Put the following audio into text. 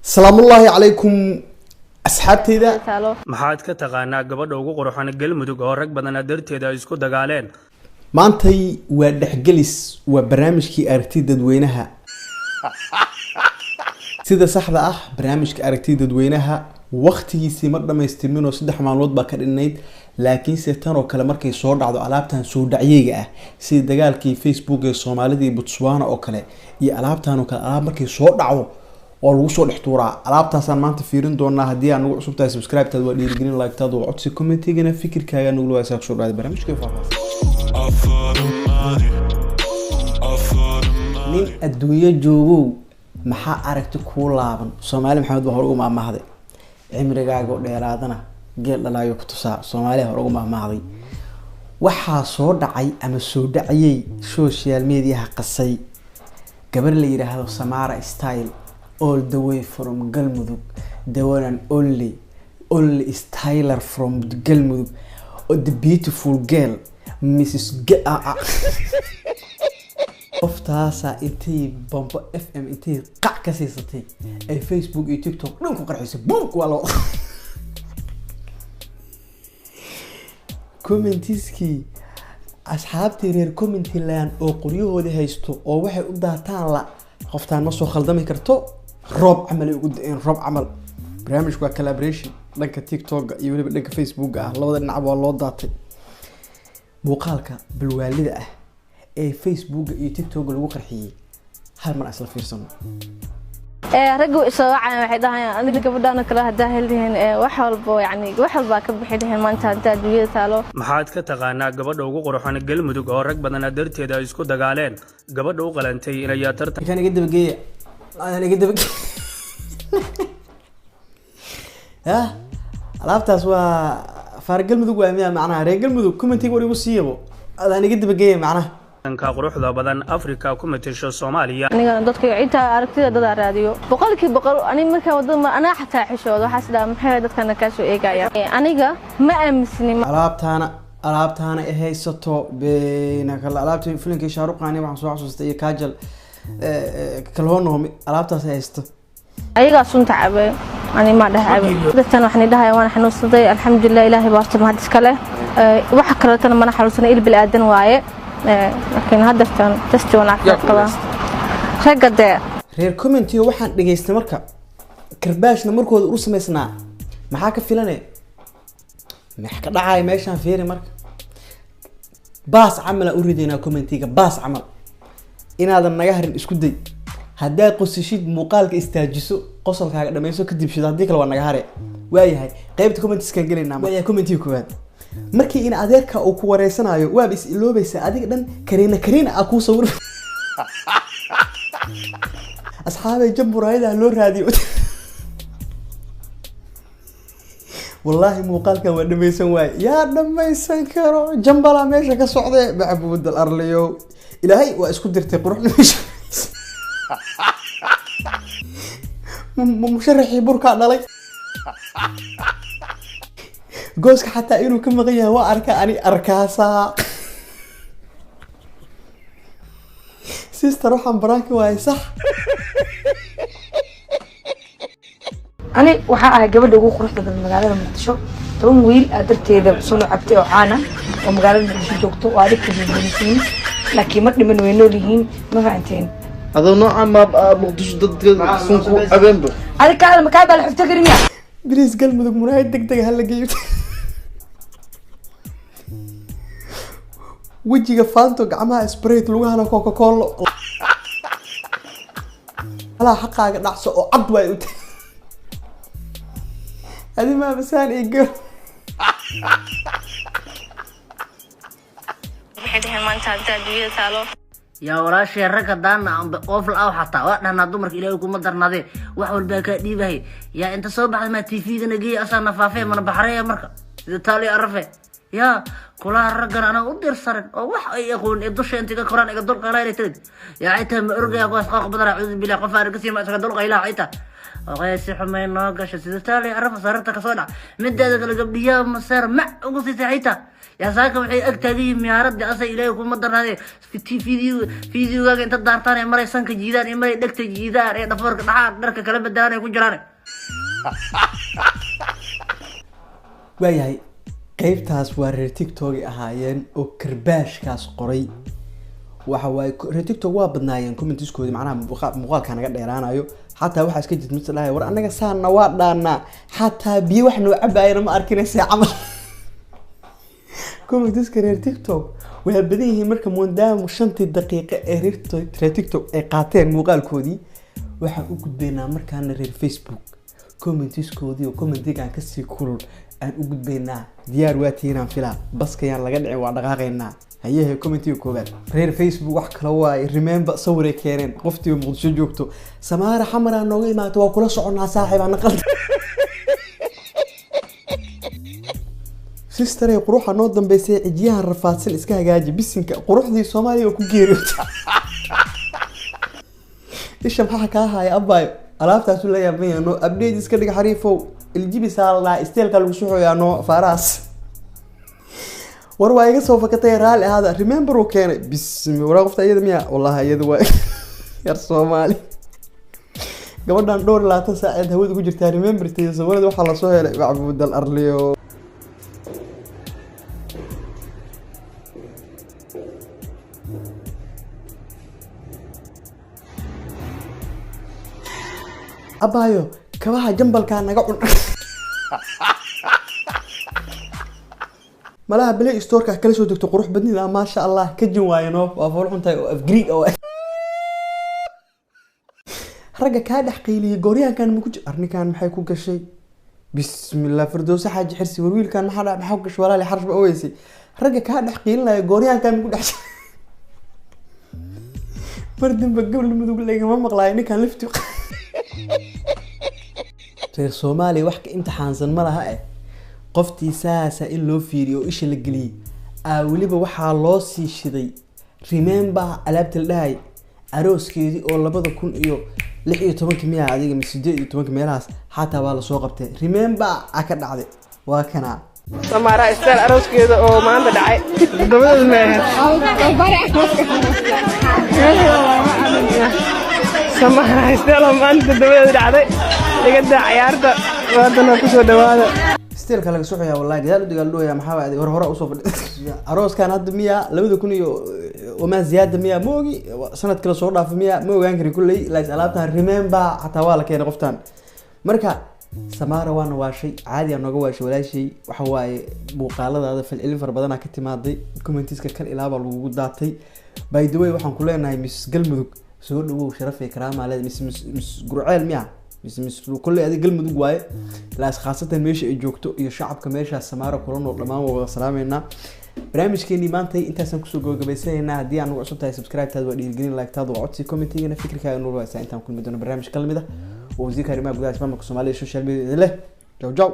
السلام الله عليكم asxaabteyda maxaad ka taqaanaa gabadha ugu quruxan galmudug oo rag badan darteeda isku dagaaleen maantay waa dhaxgelis waa barnaamijkii aragtida dadweynaha sida saxda ah barnaamijka aragtida dadweynaha waqtigiisii ma dhameystirmin oo 3 maalmood ba ka dhinayd laakiin se tan oo kale markay soo dhacdo alaabtan soo dhacyayga ah sida dagaalkii Facebook ee Soomaalida iyo Botswana oo kale iyo alaabtan oo kale alaab markay soo dhacdo oo lagu soo dhextuuraa alaabtaasaan maanta fiirin doonaa haddii aan ugu cusub tahay subscribe taad waa dhiirigelin like taad waa codsi commentigana fikirkaaga nagu waa soo dhawaada barnaamijka nin adduunyo joogo maxaa aragti ku laaban Soomaali Maxamed waa hor ugu maamahday cimrigaaga oo dheeraadana geel dhalaayo ku tusaa Soomaali hor ugu maamahday waxa soo dhacay ama soo dhacayay social media qasay gabar la yiraahdo Samara Style all the way from Galmudug, the one and only styler from Galmudug, the beautiful girl, Mrs. Oftaasa intii Bombo FM intii qac ka siisatay ay Facebook iyo TikTok dhan ku qarxisay boom walo commentiski asxaabtii reer commenti laan oo qoryahoodii haysto oo waxay u daataan la qoftaan ma soo khaldami karto روب عمل يقول إن روب عمل برنامج كوا collaboration لانك تيك توك يولي لانك فيسبوك لوضع نعب والله ضاطي مقالك بالوالدة اي فيسبوك اي تيك توك الوقر حي هل من أصل فيرسون رجوا إسراع وحدها أنا اللي قبضنا كلها داهلين وحلبوا يعني وحلبا كبحدهم ما أنت دوية ثالو maxaad ka taqaanaa gabadha ugu quruxan galmudug oo rag badan darteeda isku dagaaleen gabadha u qalantay inay tartan كان يقدم بقية أنا قدام ها عرفت سوا فارق المذوق وامي معناها ريق المذوق كومنتي وري وصيبه أنا قدام بقية معناها ka quruxda badan Afrika ku meesha Soomaaliya aniga dadka ciita aragtida dad raadiyo boqolkiiba boqol aniga marka wadada ana xataa xishoodo waxa sida maxay dadkana ka soo eegaya aniga ma aaminsani alaabtaana ay haysato beena kala alaabta filimkii Shaaruqaani waxaan soo xasuustay kaajal kalhoonoomi alaabtaas haysto ayaga sunta cabay ani ma dhahay dadkan waxaan dhahay waan xanuunsaday alxamdulillah ilaahi baarta ma iskale waxa kale tan ma xanuunsanay il bil aadan waaye laakiin hadda tan test wana qaba ragade reer comment waxaan dhageystay marka karbaashna markooda u sameysnaa maxaa ka filanay max ka dhacay meeshan fiiri marka baas amal u ridayna commentiga baas amal inaadan naga harin isku day hadaa qosishid muuqaalka istaajiso qosolkaaga dhameeyso kadib shid hadii kale waa naga hare waayahay qaybta comments ka galeynaa waayahay commentiga koowaad markii in adeerka uu ku wareysanayo waab is iloobaysa adiga dhan kariina aku sawir asxaabay jamburaayada loo raadiyo wallahi muuqaalka waa dhamaysan waay yaa dhamaysan karo jambala meesha ka socday macbuud al arliyo ilaahay waa isku dirtay quruxda meesha musharaxii burka dhalay gooska xataa inuu ka maqan yahay waa arka ani arkaasa sister waxaan baraanki waay sax ani waxa ay gabadha ugu quruxda badan magaalada Muqdisho toban wiil adarteeda soo cabtay oo caana oo magaalada Muqdisho joogto oo aad ka diidantiin laakiin ma dhiman way nool yihiin ma fahanteen هذا نوع ما مقدش ضد سنكو أبنبه هذا كلام مكابل الحفتة كريمية بليز قلبك مناهي دق هلا جيت وجهك فانتو عمها سبريت لوجها أنا كوكا كولا على حقها نحصو عضوة هذه ما بسان إيجر waxay ma anta duuya taalo يا وراشي الركض دانا عم بقفل أو حتى وقتنا نضمرك إليه وكم مدرنا ذي وحول بك ديبه يا أنت صوب بعد ما تيفي نجي أصلا نفافين من بحرية مركا إذا تالي أعرفه يا كلها الرجل أنا أقدر صرن أو وح يكون الدش أنت كقران يقدر قراية ترد يا عيتها مرجع قاس قاق بدر أعوذ بالله قفار كثير ما تقدر قيلا عيتها وقيسي حمي ناقش سيدة تالي عرف صارتها كصنع مدة ذلك قبليها مسار مع وقصي ساعتها يا ساكم وحي أكتاديهم يا رب أصي إليكم مدر هذه في فيديو قاقع انت دارتاني مري سنك جيدان مري دكت جيدان يا دفورك نحاق درك كلام الداني يكون جراني waayahay qaybtaas waa reer tiktok ahaayeen oo karbaashkaas qoray waxa waay reer tiktok waa badnaayeen commentiskoodi macnaha muuqaalka naga dheeraanayo xataa waxa iska jid mid lahaay war anaga saana waa dhaana xataa biyo wax noo cabaayna ma arkinaysa camal commentiska reer tiktok way badan yihiin marka moondaam 5 daqiiqo ee reer tiktok ay qaateen muuqaalkoodii waxa u gudbeynaa markaana reer facebook commentiskoodii oo commentigan ka sii kulul aan u gudbeynaa diyaar waa tiinaan filaa baskayaan laga dhicin waa dhaqaaqaynaa hayehe commentiga koobaad reer facebook wax kala waay remember sawirey keeneen qoftii muqdisho joogto samaara xamara nooga imaato waa kula soconaa saaxiib aan qalad sister ay quruxa noo dambeysay cijiyahan rafaadsan iska hagaaji bisinka quruxdii Soomaaliya ku geeriyootay isha maxaa ka haay abaayo alaabtaas uu leeyahay no update iska dhig xariifow الجيبي سالنا استيل قالوا سوحوا يا نو فراس وروا سوف كتير هذا ريمبر وكان بسم ورغفت ايد ميا والله ايد وا يا صومالي gabadhan dhowr 20 saac hawada ku jirtaa remembertii sawirada waxa la soo helay Cabud Arliyo abaayo kabaha jambalka naga cun malaha Play Store ka kala soo degto qurux badnida ma sha Allah ka jin waayno waa fool xuntay oo af Greek oo raga ka dhaxqiiliye gooryaankan ma ku jir arnikan maxay ku gashay bismillah firdoos xaaji xirsi warwiilkan maxaa ku gashay walaali xarsh ba ooysi raga ka dhaxqiilay gooryaankan ma ku dhaxshay fardin ba gobol mudug leeyahay ma maqlaay ninkan lifti reer Soomaali wax ka imtixaansan ma laha qoftii saasa in loo fiiriyo isha la galiyay waliba waxa loo sii shiday remember alaabta dhahay arooskeedii oo 2016 miya adiga 18 meelahaas xataa waa la soo qabtay remember ka dhacday waa kana Samara istaan arooskeeda oo maanta dhacay gabadha meeher Samara istaan maanta gabadha dhacday digada ciyaarta wadana ku soo dhawaada still kala soo xayaa wallahi gadaal u digaal dhooya maxaa waadi hore u soo fadhiyo arooskan hadda miya 2000 iyo وما زيادة مية موجي سنة كلا صور في مية مو ينكر كل لا سألابتها ريمبا حتى والا كين قفتان مركا سمارة وانا واشي عادي أنا جواش ولا شيء وحواي مقالة هذا في الإلفر بدنا كتير ماضي كومنتيز كل إلعاب الوجود داتي باي دوي وحن كلنا هاي مس قلمدوك سؤال له شرف إكرام على مس جرعال مية مس كل هذه قلمدوك واي لا خاصة مش يجوكتو يشعب كميش السمارة كلنا والله وسلامنا barnaamijkeeni maanta intaasaan kusoo gabagabaysanayna hadii aan ugu cusub tahay subscribe taad waa dhiirigelin like taad waa codsi commentingana fikirkaaga noo waysaa intaan kulmi doono barnaamij kalmida oo wasiirka arrimaha gudaha ismaamulka Soomaaliya social media leh jaw